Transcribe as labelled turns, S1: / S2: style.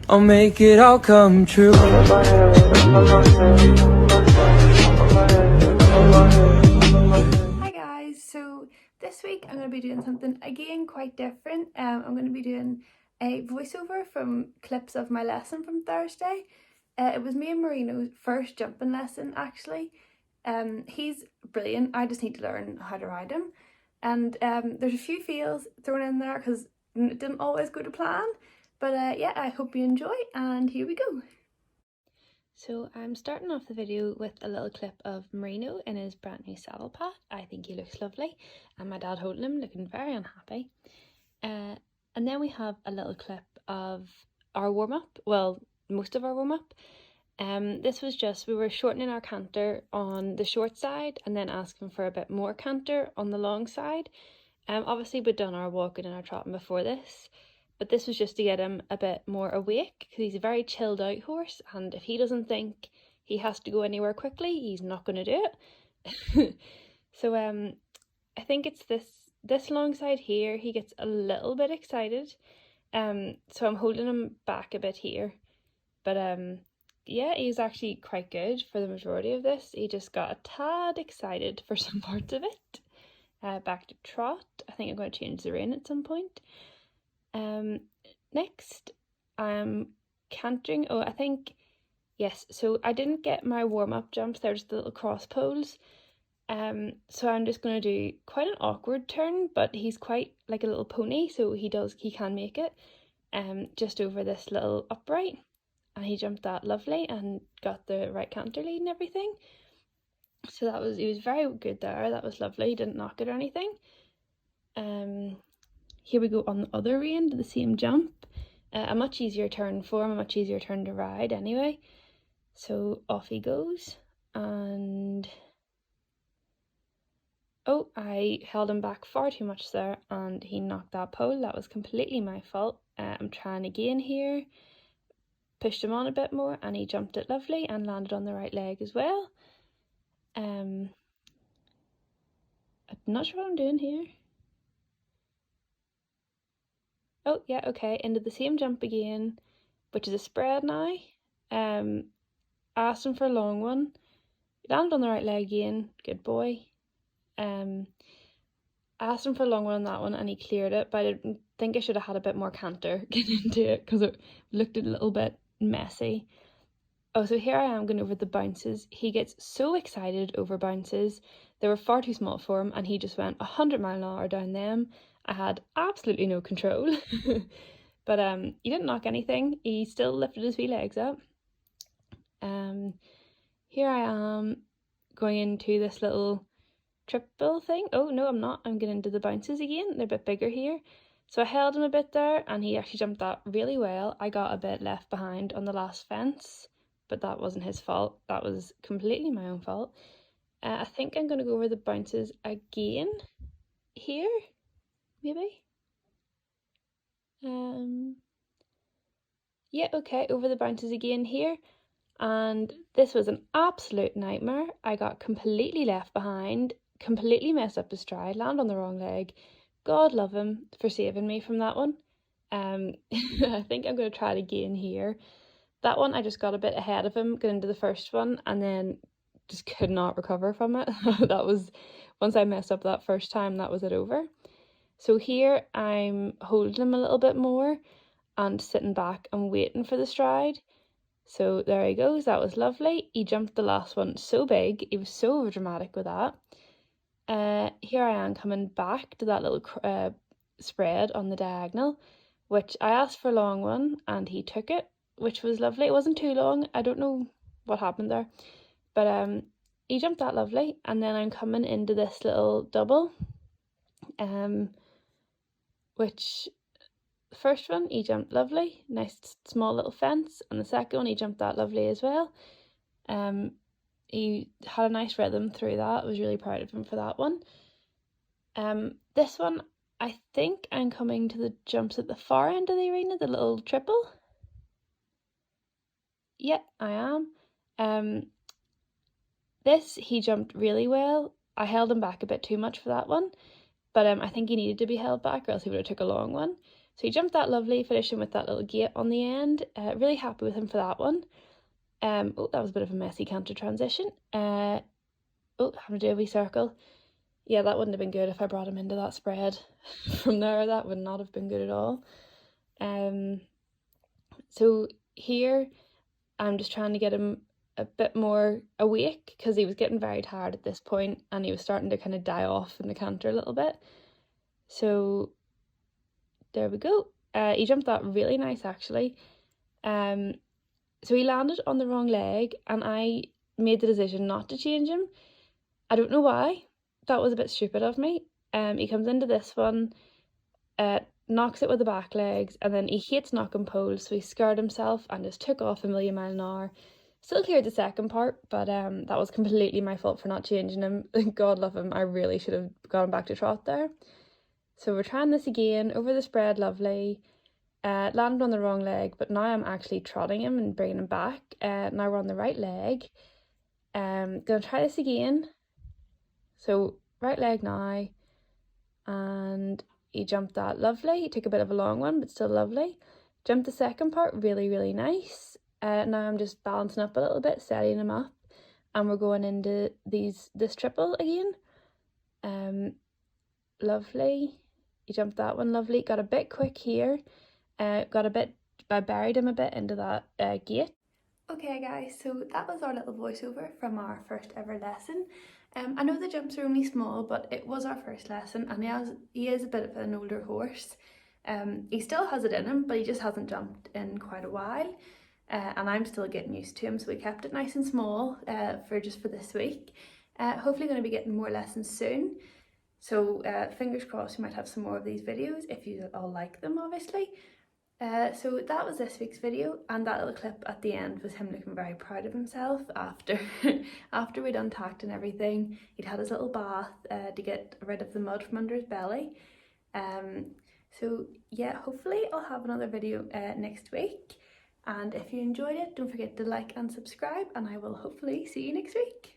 S1: I'll make it all come true.
S2: Hi guys, so this week I'm going to be doing something again quite different. I'm going to be doing a voiceover from clips of my lesson from Thursday. It was me and Moreno's first jumping lesson actually. He's brilliant, I just need to learn how to ride him. And there's a few fails thrown in there because it didn't always go to plan. But yeah, I hope you enjoy, and here we go. So I'm starting off the video with a little clip of Moreno in his brand new saddle pad. I think he looks lovely, and my dad holding him looking very unhappy. And then we have a little clip of our warm-up, well, most of our warm-up. This was just, we were shortening our canter on the short side and then asking for a bit more canter on the long side. Obviously we'd done our walking and our trotting before this, but this was just to get him a bit more awake because he's a very chilled out horse, and if he doesn't think he has to go anywhere quickly, he's not going to do it. So I think it's this long side here, he gets a little bit excited. So I'm holding him back a bit here, but yeah, he's actually quite good for the majority of this. He just got a tad excited for some parts of it. Back to trot. I think I'm going to change the rein at some point. Next I'm cantering. Oh, I think, yes, so I didn't get my warm-up jumps, they're just the little cross poles. So I'm just going to do quite an awkward turn, but he's quite like a little pony, so he can make it just over this little upright, and he jumped that lovely and got the right canter lead and everything. So he was very good there. That was lovely. He didn't knock it or anything. Here we go on the other rein to the same jump. A much easier turn for him, a much easier turn to ride anyway. So off he goes, and oh, I held him back far too much there and he knocked that pole. That was completely my fault. I'm trying again here. Pushed him on a bit more and he jumped it lovely and landed on the right leg as well. I'm not sure what I'm doing here. Oh yeah, okay, into the same jump again, which is a spread now. Asked him for a long one. Landed on the right leg again, good boy. Asked him for a long one on that one and he cleared it, but I think I should have had a bit more canter getting into it because it looked a little bit messy. Oh, so here I am going over the bounces. He gets so excited over bounces. They were far too small for him and he just went 100 mile an hour down them. I had absolutely no control. But he didn't knock anything. He still lifted his wee legs up. Here I am going into this little triple thing. Oh no, I'm not. I'm getting into the bounces again. They're a bit bigger here. So I held him a bit there and he actually jumped that really well. I got a bit left behind on the last fence, but that wasn't his fault. That was completely my own fault. I think I'm going to go over the bounces again here, maybe. Yeah, okay, over the bounces again here. And this was an absolute nightmare. I got completely left behind, completely messed up his stride, landed on the wrong leg. God love him for saving me from that one. I think I'm going to try it again here. That one I just got a bit ahead of him going into the first one and then just could not recover from it. That was, once I messed up that first time, that was it over. So here I'm holding him a little bit more and sitting back and waiting for the stride. So there he goes, that was lovely. He jumped the last one so big, he was so overdramatic with that. Here I am coming back to that little spread on the diagonal, which I asked for a long one and he took it, which was lovely. It wasn't too long, I don't know what happened there, but he jumped that lovely. And then I'm coming into this little double, which the first one he jumped lovely, nice small little fence, and the second one he jumped that lovely as well. He had a nice rhythm through that. I was really proud of him for that one. This one I think I'm coming to the jumps at the far end of the arena, the little triple. Yeah, I am. This he jumped really well. I held him back a bit too much for that one, but I think he needed to be held back or else he would have took a long one. So he jumped that lovely, finishing with that little gate on the end. Really happy with him for that one. Oh, that was a bit of a messy canter transition. Oh, having to do a wee circle. Yeah, that wouldn't have been good if I brought him into that spread from there. That would not have been good at all. So here I'm just trying to get him a bit more awake because he was getting very tired at this point and he was starting to kind of die off in the canter a little bit. So there we go. He jumped that really nice actually. So he landed on the wrong leg and I made the decision not to change him. I don't know why. That was a bit stupid of me. He comes into this one, knocks it with the back legs, and then he hates knocking poles, so he scared himself and just took off a million mile an hour. Still cleared the second part, but that was completely my fault for not changing him. God love him, I really should have gone back to trot there. So we're trying this again, over the spread, lovely. Landed on the wrong leg, but now I'm actually trotting him and bringing him back. Now we're on the right leg. Gonna try this again. So right leg now, and he jumped that lovely. He took a bit of a long one, but still lovely. Jumped the second part, really, really nice. Now I'm just balancing up a little bit, setting him up, and we're going into this triple again. Lovely. He jumped that one lovely. Got a bit quick here. I buried him a bit into that gate. Okay guys, so that was our little voiceover from our first ever lesson. I know the jumps are only small, but it was our first lesson and he is a bit of an older horse. He still has it in him, but he just hasn't jumped in quite a while. And I'm still getting used to him, so we kept it nice and small for this week. Hopefully going to be getting more lessons soon. So fingers crossed we might have some more of these videos if you all like them, obviously. So that was this week's video, and that little clip at the end was him looking very proud of himself after after we'd untacked and everything. He'd had his little bath to get rid of the mud from under his belly. So yeah, hopefully I'll have another video next week, and if you enjoyed it, don't forget to like and subscribe, and I will hopefully see you next week.